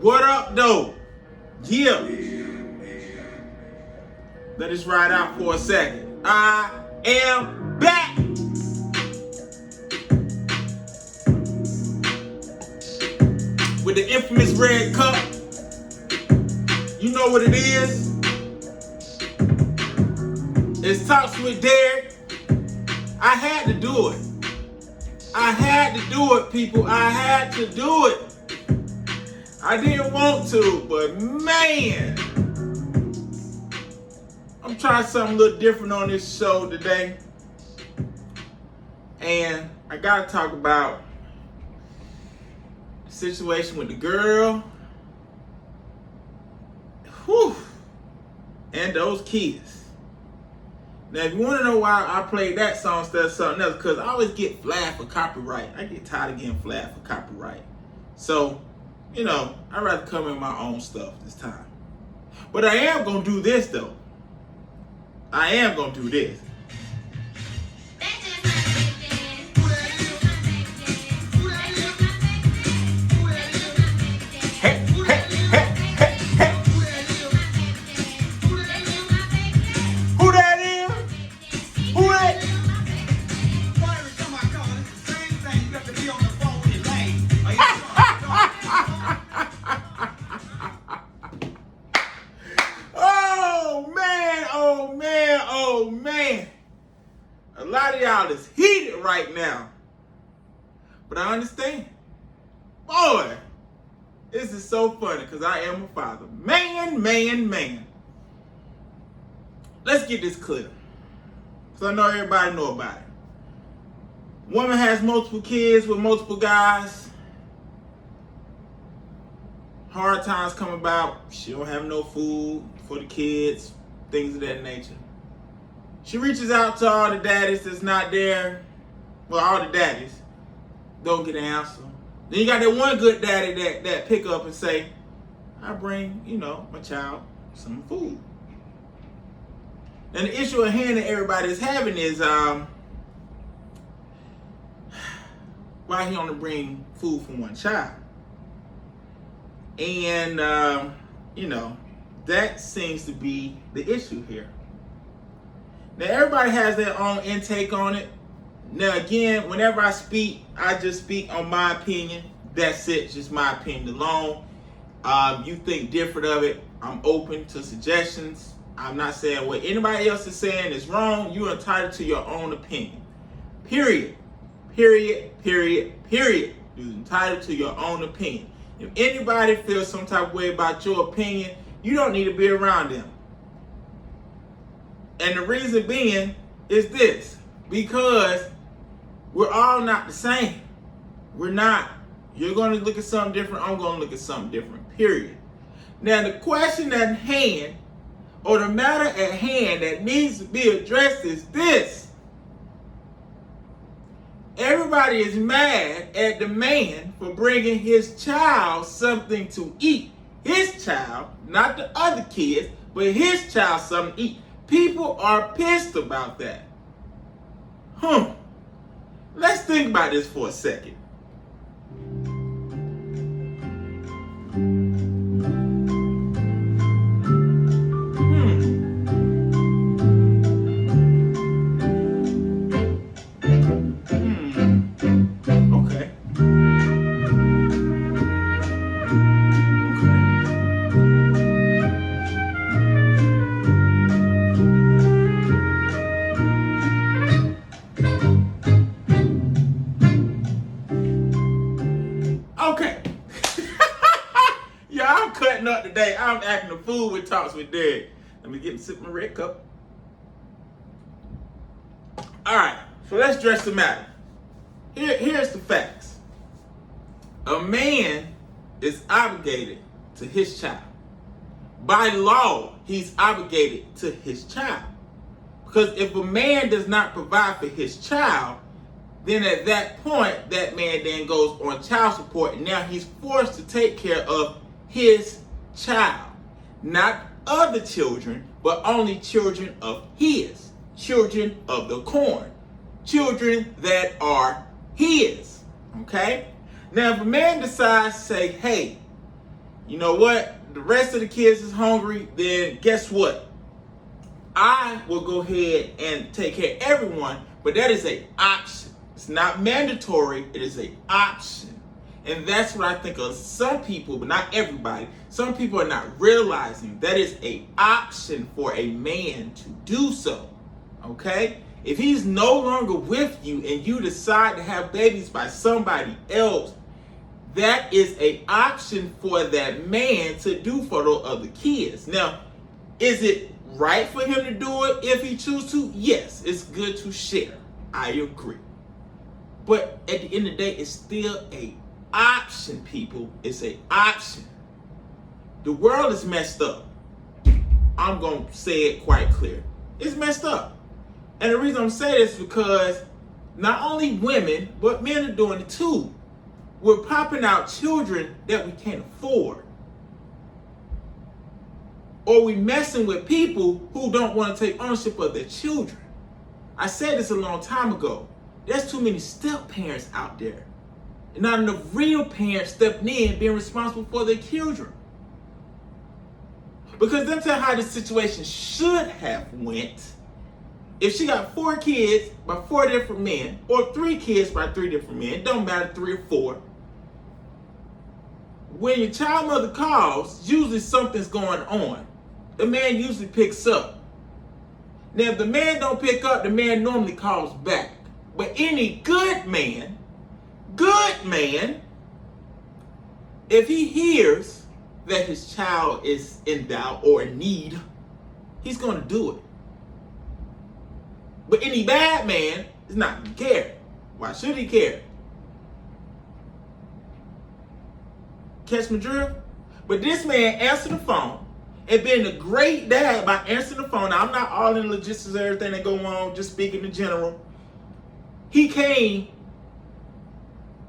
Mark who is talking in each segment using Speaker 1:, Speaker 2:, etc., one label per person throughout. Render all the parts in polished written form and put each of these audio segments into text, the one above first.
Speaker 1: What up, though? Yeah. Let us ride out for a second. I am back. With the infamous red cup. You know what it is? It's Talks with Derrick. I had to do it. I had to do it, people. I had to do it. I didn't want to, but man, I'm trying something a little different on this show today. And I gotta talk about the situation with the girl. Whew, and those kids. Now, if you want to know why I played that song instead of something else, because I always get flagged for copyright. I get tired of getting flagged for copyright. So, you know, I'd rather come in my own stuff this time. But I am going to do this, though. I am going to do this. Oh man, a lot of y'all is heated right now, but I understand. Boy, this is so funny because I am a father. Man. Let's get this clear, because I know everybody know about it. Woman has multiple kids with multiple guys. Hard times come about. She don't have no food for the kids, things of that nature. She reaches out to all the daddies that's not there. Well, all the daddies don't get an answer. Then you got that one good daddy that pick up and say, I bring, my child some food. And the issue at hand that everybody is having is why he only bring food for one child. And, that seems to be the issue here. Now, everybody has their own intake on it. Now, again, whenever I speak, I just speak on my opinion. That's it, just my opinion alone. You think different of it, I'm open to suggestions. I'm not saying what anybody else is saying is wrong. You're entitled to your own opinion. Period. You're entitled to your own opinion. If anybody feels some type of way about your opinion, you don't need to be around them. And the reason being is this, because we're all not the same. We're not. You're going to look at something different. I'm going to look at something different, period. Now, the question at hand, or the matter at hand that needs to be addressed is this. Everybody is mad at the man for bringing his child something to eat. His child, not the other kids, but his child something to eat. People are pissed about that. Let's think about this for a second. Okay. Yeah, I'm cutting up today. I'm acting a fool with Talks with Derrick. Let me get a sip of my red cup. All right, so let's address the matter. Here's the facts. A man is obligated to his child. By law, he's obligated to his child. Because if a man does not provide for his child, then at that point, that man then goes on child support, and now he's forced to take care of his child. Not other children, but only children of his. Children of the corn. Children that are his. Okay? Now, if a man decides to say, hey, you know what, the rest of the kids is hungry, then guess what? I will go ahead and take care of everyone, but that is an option. It's not mandatory, it is an option. And that's what I think of some people, but not everybody. Some people are not realizing that is an option for a man to do so. Okay? If he's no longer with you and you decide to have babies by somebody else, that is an option for that man to do for those other kids. Now, is it right for him to do it if he chooses to? Yes, it's good to share. I agree. But at the end of the day, it's still an option, people. It's an option. The world is messed up. I'm going to say it quite clear. It's messed up. And the reason I'm saying this is because not only women, but men are doing it too. We're popping out children that we can't afford. Or we messing with people who don't want to take ownership of their children. I said this a long time ago. There's too many step parents out there. And not enough real parents stepping in being responsible for their children. Because let me tell you how the situation should have went. If she got 4 kids by 4 different men, or 3 kids by 3 different men, it don't matter 3 or 4. When your child mother calls, usually something's going on. The man usually picks up. Now, if the man don't pick up, the man normally calls back. But any good man, if he hears that his child is in doubt or in need, he's going to do it. But any bad man is not going to care. Why should he care? Catch my drift? But this man answered the phone and being a great dad by answering the phone. Now, I'm not all in the logistics of everything that go on, just speaking in general. He came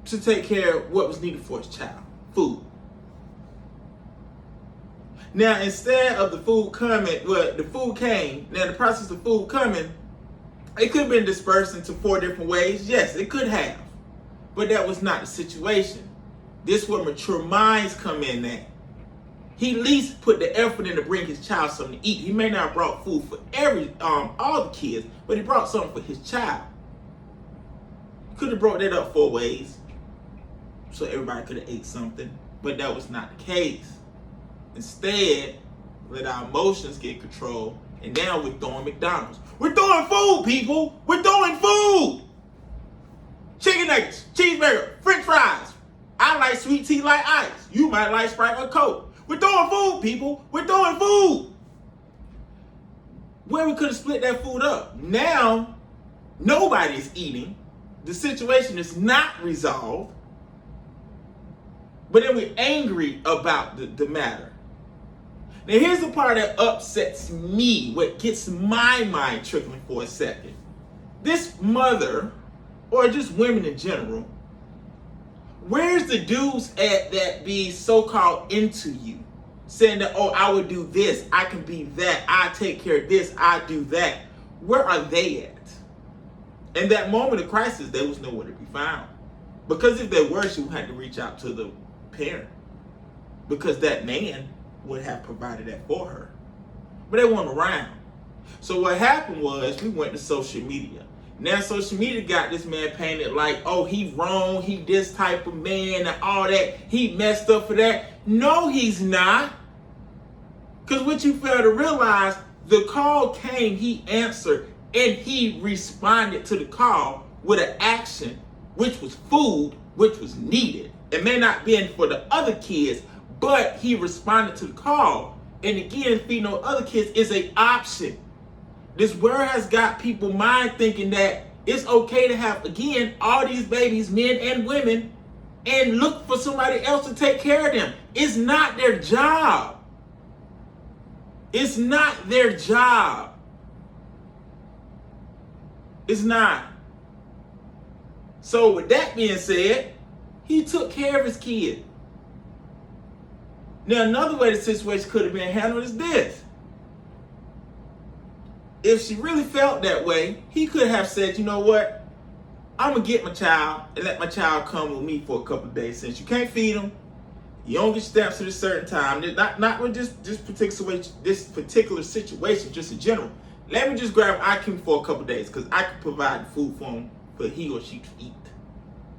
Speaker 1: to take care of what was needed for his child. Food. Now, instead of the food coming, the food came. Now, the process of food coming, it could have been dispersed into 4 different ways. Yes, it could have. But that was not the situation. This is where mature minds come in at. He at least put the effort in to bring his child something to eat. He may not have brought food for all the kids, but he brought something for his child. Could have brought that up 4 ways so everybody could have ate something, but that was not the case. Instead, let our emotions get control, and now we're throwing McDonald's. We're throwing food, people. We're throwing food. Chicken nuggets, cheeseburger, French fries. I like sweet tea like ice. You might like Sprite or Coke. We're throwing food, people. We're throwing food. Where we could have split that food up. Now, nobody's eating. The situation is not resolved. But then we're angry about the matter. Now, here's the part that upsets me, what gets my mind trickling for a second. This mother, or just women in general, where's the dudes at that be so-called into you? Saying that, oh, I would do this, I can be that, I take care of this, I do that. Where are they at? In that moment of crisis, there was nowhere to be found. Because if there were, she would have to reach out to the parent. Because that man would have provided that for her. But they weren't around. So what happened was we went to social media. Now social media got this man painted like, oh, he wrong, he this type of man and all that. He messed up for that. No, he's not. Because what you fail to realize, the call came, he answered, and he responded to the call with an action, which was food, which was needed. It may not be for the other kids, but he responded to the call. And again, feeding those other kids is an option. This world has got people mind thinking that it's okay to have, again, all these babies, men and women, and look for somebody else to take care of them. It's not their job. It's not their job. It's not. So with that being said, he took care of his kid. Now another way the situation could have been handled is this. If she really felt that way, he could have said, you know what? I'm going to get my child and let my child come with me for a couple of days. Since you can't feed him, You don't get stamps at a certain time. Not with this particular situation, just in general. Let me just grab Akim for a couple days because I can provide food for him for he or she to eat.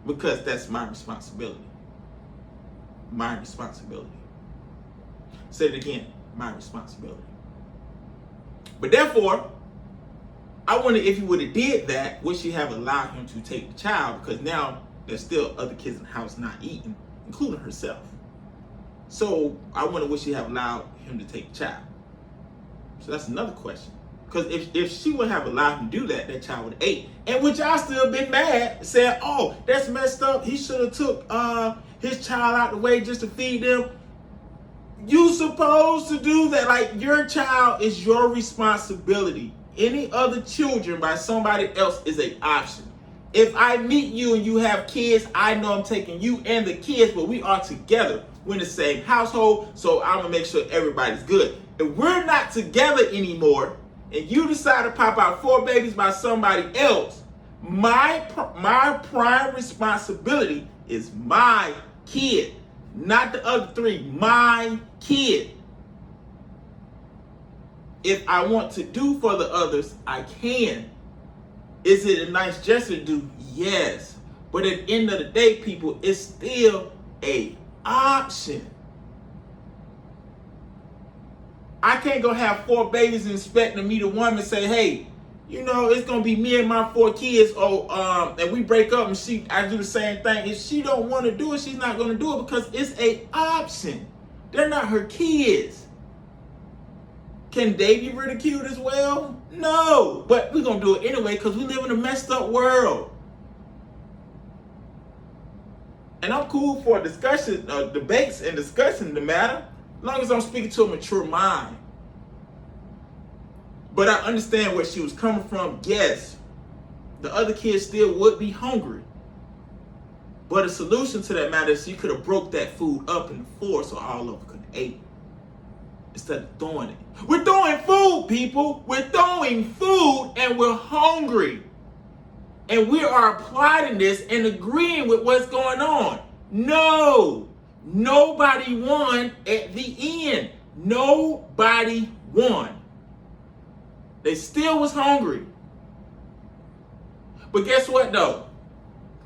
Speaker 1: Because that's my responsibility. My responsibility. Say it again, my responsibility. But therefore, I wonder if you would have did that, would she have allowed him to take the child? Because now there's still other kids in the house not eating, including herself. So I wonder would she have allowed him to take the child? So that's another question. Because if she would have allowed him to do that, that child would have ate. And would y'all still been mad, saying, oh, that's messed up. He should have took his child out the way just to feed them. You supposed to do that. Like, your child is your responsibility. Any other children by somebody else is an option. If I meet you and you have kids, I know I'm taking you and the kids, but we are together. We're in the same household, so I'm going to make sure everybody's good. If we're not together anymore, and you decide to pop out 4 babies by somebody else, my prime responsibility is my kid, not the other 3. My kid. If I want to do for the others, I can. Is it a nice gesture to do? Yes. But at the end of the day, people, it's still a option. I can't go have 4 babies and expect to meet a woman and say, hey, you know, it's gonna be me and my 4 kids, and we break up and I do the same thing. If she don't want to do it, she's not gonna do it because it's a option. They're not her kids. Can they be ridiculed as well? No, but we're gonna do it anyway because we live in a messed up world. And I'm cool for discussion, debates and discussing the matter, as long as I'm speaking to a mature mind. But I understand where she was coming from. Yes, the other kids still would be hungry. But a solution to that matter is you could have broke that food up into 4 so all of them could have ate. Instead of throwing it. We're throwing food, people. We're throwing food and we're hungry. And we are applauding this and agreeing with what's going on. No. Nobody won at the end. Nobody won. They still was hungry. But guess what though?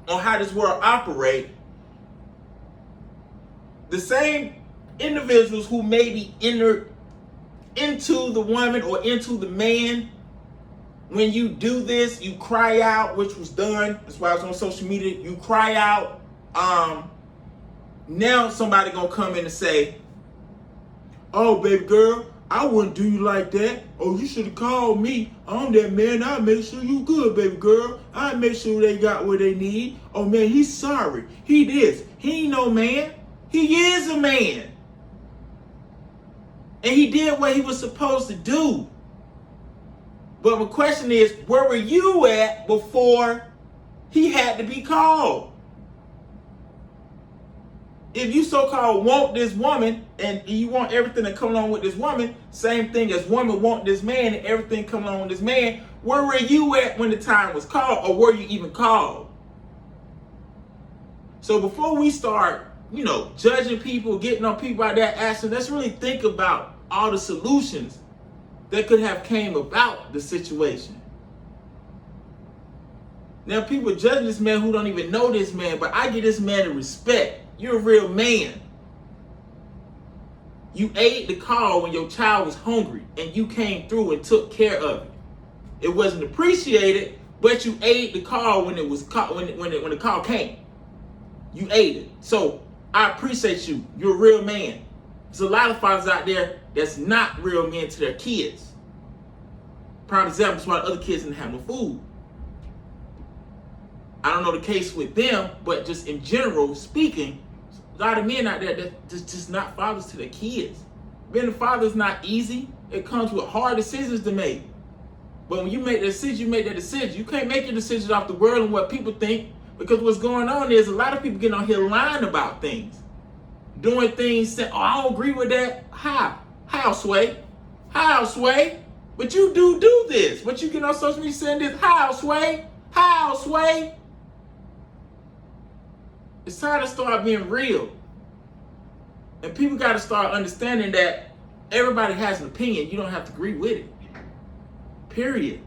Speaker 1: On how this world operates, the same individuals who maybe entered into the woman or into the man, when you do this, you cry out, which was done. That's why I was on social media. You cry out. Now somebody gonna come in and say, oh, baby girl, I wouldn't do you like that. Oh, you should have called me. I'm that man. I'll make sure you good, baby girl. I'll make sure they got what they need. Oh, man, he's sorry. He this. He ain't no man. He is a man. And he did what he was supposed to do. But my question is, where were you at before he had to be called? If you so-called want this woman and you want everything to come along with this woman, same thing as women want this man and everything come along with this man, where were you at when the time was called, or were you even called? So before we start, judging people, getting on people out there asking, let's really think about all the solutions that could have came about the situation. Now people judging this man who don't even know this man, but I give this man the respect. You're a real man. You ate the call when your child was hungry and you came through and took care of it. It wasn't appreciated, but you ate the call when it was when the call came. You ate it. So I appreciate you. You're a real man. There's a lot of fathers out there that's not real men to their kids. Prime example is why the other kids didn't have no food. I don't know the case with them, but just in general speaking, a lot of men out there that's just not fathers to their kids. Being a father is not easy. It comes with hard decisions to make. But when you make that decision, you make that decision. You can't make your decisions off the world and what people think, because what's going on is a lot of people getting on here lying about things. Doing things, saying, oh, I don't agree with that. How? How, Sway? How, Sway? But you do this. But you get on social media saying this. How, Sway? How, Sway? It's time to start being real. And people got to start understanding that everybody has an opinion. You don't have to agree with it. Period.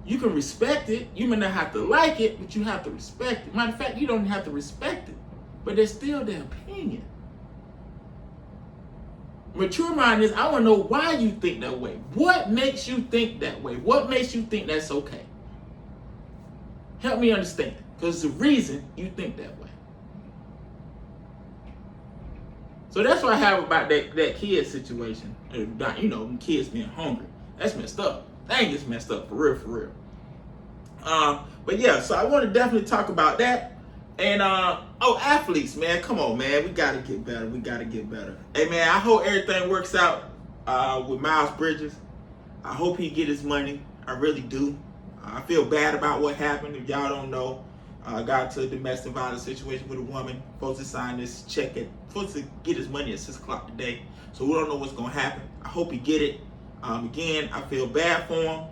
Speaker 1: You can respect it. You may not have to like it, but you have to respect it. Matter of fact, you don't have to respect it, but it's still their opinion. Mature mind is, I want to know why you think that way. What makes you think that way? What makes you think that's okay? Help me understand, because it's the reason you think that way. So that's what I have about that kid situation. You know, kids being hungry. That's messed up. Dang, it's messed up, for real, for real. But yeah, so I want to definitely talk about that. And athletes, man, come on, man, we gotta get better. We gotta get better. Hey, man, I hope everything works out with Miles Bridges. I hope he get his money. I really do. I feel bad about what happened. If y'all don't know, got to a domestic violence situation with a woman. Supposed to sign this check supposed to get his money at 6 o'clock today. So we don't know what's gonna happen. I hope he get it. Again, I feel bad for him.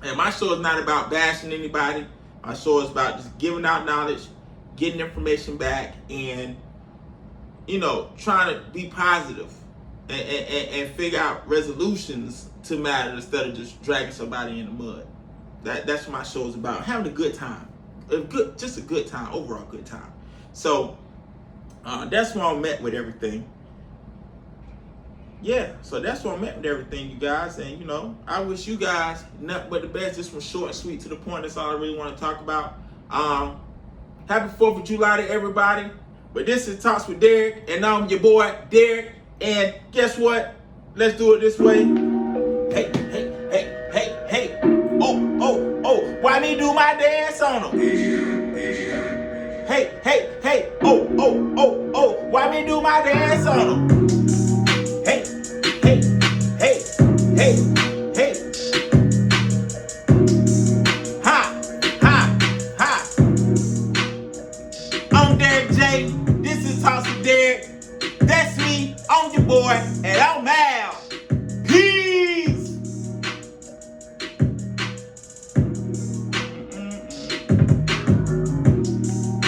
Speaker 1: And my show is not about bashing anybody. My show is about just giving out knowledge, getting information back, and, you know, trying to be positive and figure out resolutions to matter instead of just dragging somebody in the mud. That's what my show is about. Having a good time. Just a good time, overall good time. So that's where I'm at with everything. Yeah, so that's where I'm at with everything, you guys. And, you know, I wish you guys nothing but the best. This was short and sweet to the point. That's all I really want to talk about. Happy 4th of July to everybody. But this is Talks with Derrick, and I'm your boy, Derrick. And guess what? Let's do it this way. Hey, hey, hey, hey, hey. Oh, oh, oh. Why me do my dance on them? Hey, hey, hey. Oh, oh, oh, oh. Why me do my dance on them? Hey, hey, hey, hey, hey. Ha, ha, ha. I'm Derrick J. This is Talks with Derrick. That's me. I'm your boy, and I'm mad.